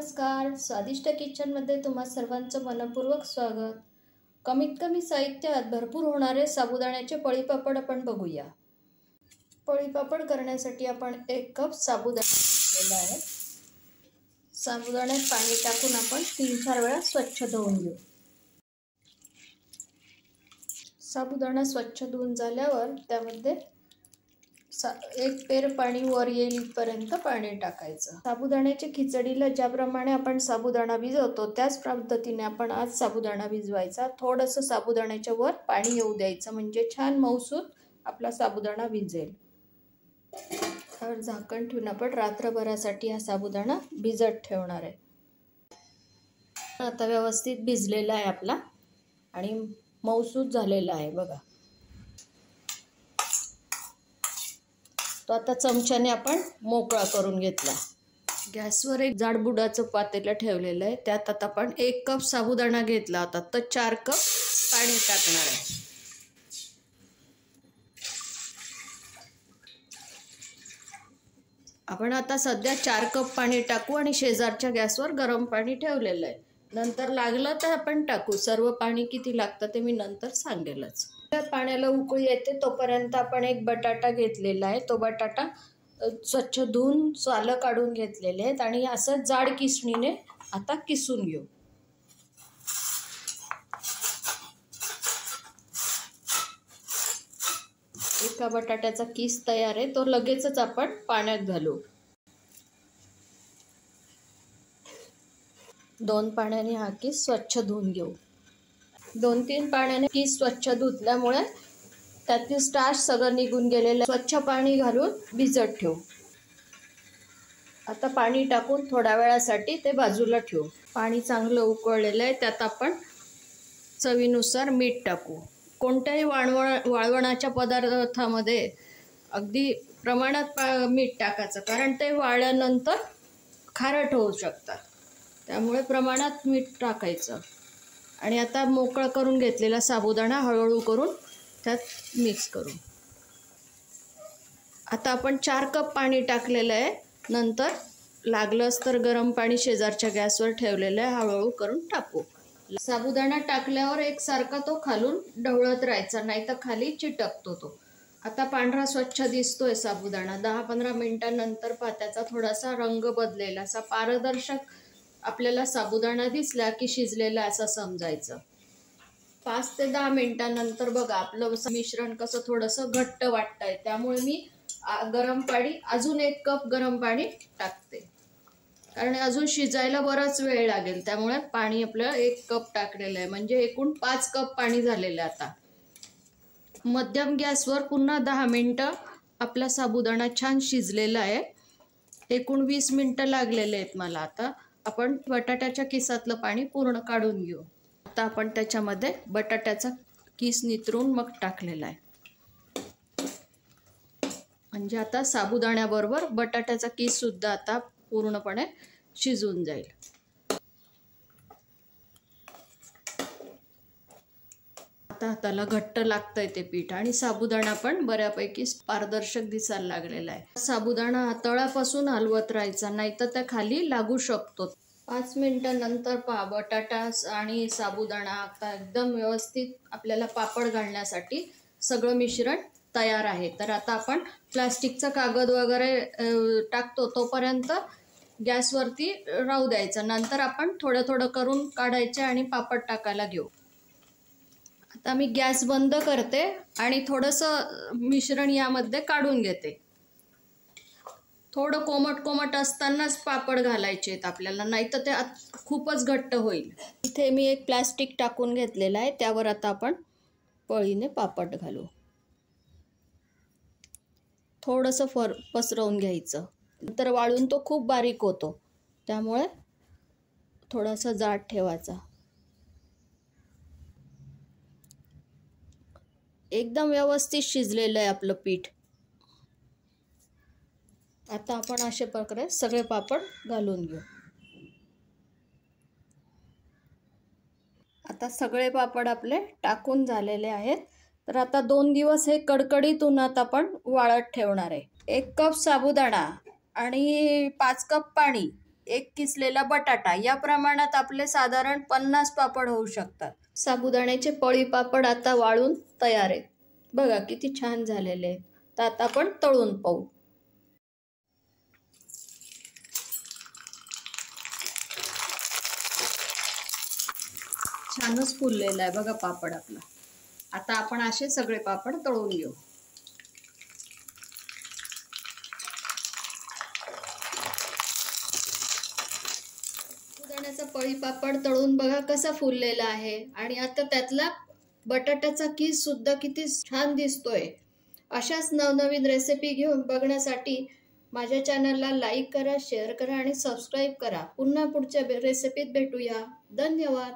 नमस्कार, स्वादिष्ट किचनमध्ये तुम्हा सर्वांचं मनपूर्वक स्वागत। कमीत कमी साहित्यात भरपूर होणारे साबुदाण्याचे पळीपापड आपण बघूया। पळीपापड करण्यासाठी आपण 1 कप साबुदाणा घेतलेला आहे। साबुदाण्यात पाणी टाकून आपण 3-4 वेळा स्वच्छ धुवून घेऊ। साबुदाणा स्वच्छ धुवून झाल्यावर त्यामध्ये 1 पेर पाणी वर येईल इथपर्यंत पाणी टाकायचं। साबुदाण्याच्या खिचडीला ज्याप्रमाणे आपण साबुदाणा भिजवतो त्याच पद्धतीने आपण आज साबुदाणा भिजवायचा। थोडंसं साबुदाण्याच्या वर पाणी येऊ द्यायचं म्हणजे छान मऊसूत आपला साबुदाणा भिजेल। तर झाकण ठेवून आपण रात्रभरासाठी हा साबुदाणा भिजत ठेवणार आहे। आता व्यवस्थित भिजलेला आहे आपला आणि मऊसूत झालेला आहे बघा। तो आता चमच्याने आपण मोकळा करून घेतला। गॅसवर एक जाडबुडाचं पातेलं ठेवलेलं आहे। त्यात आता आपण 1 कप साबुदाणा घेतला होता तर 4 कप पाणी टाकणार आहे। आपण आता सध्या 4 कप पाणी टाकू आणि शेजारच्या गॅसवर गरम पाणी ठेवलेलं आहे। नंतर लागलं तर आपण टाकू। सर्व पाणी किती लागतं ते मी नंतर सांगेलच। पाण्याला उकळी येते तोपर्यंत आपण एक बटाटा घेतलेला आहे। तो बटाटा स्वच्छ धुवून सालं काढून घेतलेले आहेत आणि असं जाड किसणीने आता किसून घेऊ। एका बटाट्याचा किस तयार आहे, तो लगेचच आपण पाण्यात घालू। 2 पाण्याने हा किस स्वच्छ धुवून घेऊ। 2-3 पाण्याने किस स्वच्छ धुतल्यामुळे त्यातील स्टार्च सगळं निघून गेलेलं आहे। स्वच्छ पाणी घालून भिजत ठेवू। आता पाणी टाकून थोड्या वेळासाठी ते बाजूला ठेवू। पाणी चांगलं उकळलेलं आहे, त्यात आपण चवीनुसार मीठ टाकू। कोणत्याही वाळवणाच्या पदार्थामध्ये अगदी प्रमाणात मीठ टाकायचं, कारण ते वाळल्यानंतर खारट होऊ शकतात, त्यामुळे प्रमाणात मीठ टाकायचं। आणि आता मोकळा करून घेतलेला साबुदाणा हळूहळू करून त्यात मिक्स करू। आता आपण 4 कप पाणी टाकलेलं आहे। नंतर लागलंच तर गरम पाणी शेजारच्या गॅसवर ठेवलेलं आहे, हळूहळू करून टाकू। साबुदाणा टाकल्यावर एकसारखा तो खालून ढवळत राहायचा, नाही तर खाली चिटकतो तो। आता पांढरा स्वच्छ दिसतोय साबुदाणा। 10-15 मिनिटांनंतर त्याचा थोडासा रंग बदलेला, असा पारदर्शक आपल्याला साबुदाणा दिसला की शिजलेला असं समजायचं। 5 ते 10 मिनिटांनंतर बघा आपलं मिश्रण कसं थोडंसं घट्ट वाटतंय, त्यामुळे मी गरम पाणी अजून 1 कप गरम पाणी टाकते, कारण अजून शिजायला बराच वेळ लागेल। त्यामुळे पाणी आपलं 1 कप टाकलेलं आहे, म्हणजे एकूण 5 कप पाणी झालेलं आहे। आता मध्यम गॅसवर पुन्हा 10 मिनिटं आपला साबुदाणा छान शिजलेला आहे। एकूण 20 मिनिटं लागलेले आहेत मला। आता आपण बटाट्याच्या किसातलं पाणी पूर्ण काढून घेऊ। आता आपण त्याच्यामध्ये बटाट्याचा किस नितरून मग टाकलेला आहे, म्हणजे आता साबुदाण्याबरोबर बटाट्याचा किस सुद्धा आता पूर्णपणे शिजून जाईल। आता हाताला घट्ट लागतंय ते पीठ आणि साबुदाणा पण बऱ्यापैकी पारदर्शक दिसायला लागलेला आहे। साबुदाणा तळापासून हलवत राहायचा, नाहीतर त्या खाली लागू शकतो। 5 मिनिटांनंतर पहा बटाटा आणि साबुदाणा आता एकदम व्यवस्थित आपल्याला पापड घालण्यासाठी सगळं मिश्रण तयार आहे। तर आता आपण प्लास्टिकचा कागद वगैरे टाकतो तोपर्यंत गॅसवरती राहू द्यायचं। नंतर आपण थोडं थोडं करून काढायचे आणि पापड टाकायला घेऊ। आता मी गॅस बंद करते आणि थोडंसं मिश्रण यामध्ये काढून घेते। थोडं कोमट असतानाच पापड घालायचे आहेत आपल्याला, नाही तर ते खूपच घट्ट होईल। इथे मी एक प्लास्टिक टाकून घेतलेलं आहे, त्यावर आता आपण पळीने पापड घालू। थोडंसं पसरवून घ्यायचं, नंतर वाळून तो खूप बारीक होतो, त्यामुळे थोडासा जाड ठेवायचा। एकदम व्यवस्थित शिजलेलं आहे आपलं पीठ। आता आपण अशा प्रकारे सगळे पापड घालून घेऊ। आता सगळे पापड आपले टाकून झालेले आहेत। तर आता 2 दिवस हे कडकडीत उन्हात आपण वाळत ठेवणार आहे। 1 कप साबुदाणा आणि 5 कप पाणी एक किसलेला बटाटा या प्रमाणात आपले साधारण 50 पापड होऊ शकतात. साबुदाण्याचे पळी पापड आता वाळून तयार आहेत. बघा किती छान झालेले आहेत. तर आता आपण तळून पाहू. छानच फुललेला आहे बघा पापड आपला. आता आपण असे सगळे पापड तळून घेऊ. साबुदाण्याचा पळी पापड तळून बघा कसा फुललेला आहे आणि आता त्यातला बटाट्याचा किस सुद्धा किती छान दिसतोय. अशाच नवनवीन रेसिपी घेऊन बघण्यासाठी माझ्या चॅनलला लाईक करा, शेअर करा आणि सबस्क्राईब करा. पुन्हा पुढच्या रेसिपीत भेटूया. धन्यवाद.